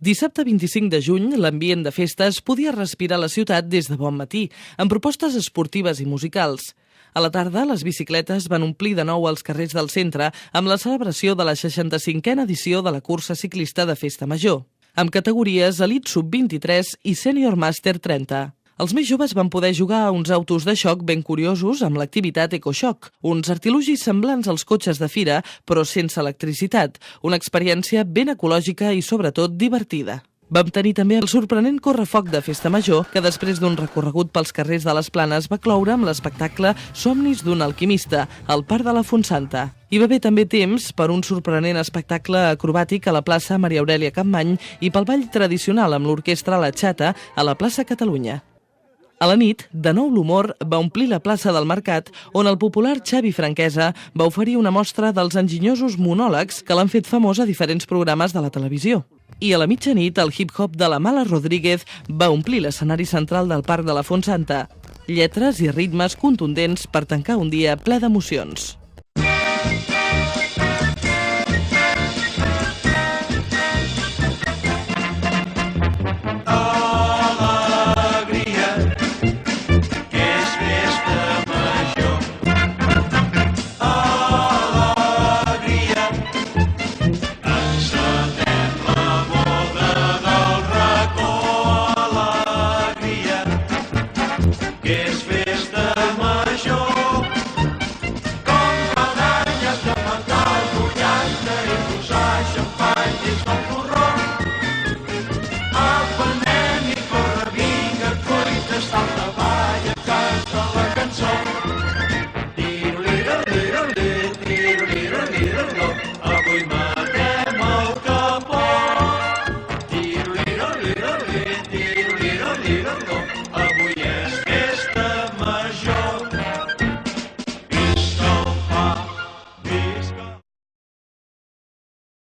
Dissabte 25 de juny, l'ambient de festa es podia respirar a la ciutat des de bon matí, amb propostes esportives i musicals. A la tarda, les bicicletes van omplir de nou els carrers del centre amb la celebració de la 65a edició de la cursa ciclista de Festa Major, amb categories Elite Sub-23 i Senior Master 30. Els més joves van poder jugar a uns autos de xoc ben curiosos amb l'activitat EcoShock, uns artilugis semblants als cotxes de fira, però sense electricitat, una experiència ben ecològica i, sobretot, divertida. Vam tenir també el sorprenent correfoc de Festa Major, que després d'un recorregut pels carrers de les Planes va cloure amb l'espectacle Somnis d'un alquimista, al Parc de la Fontsanta. Hi va haver també temps per un sorprenent espectacle acrobàtic a la plaça Maria Aurèlia Capmany i pel ball tradicional amb l'orquestra La Xata a la plaça Catalunya. A la nit, de nou l'humor va omplir la plaça del Mercat, on el popular Xavi Franquesa va oferir una mostra dels enginyosos monòlegs que l'han fet famós a diferents programes de la televisió. I a la mitjanit, el hip-hop de la Mala Rodríguez va omplir l'escenari central del Parc de la Fontsanta. Lletres i ritmes contundents per tancar un dia ple d'emocions.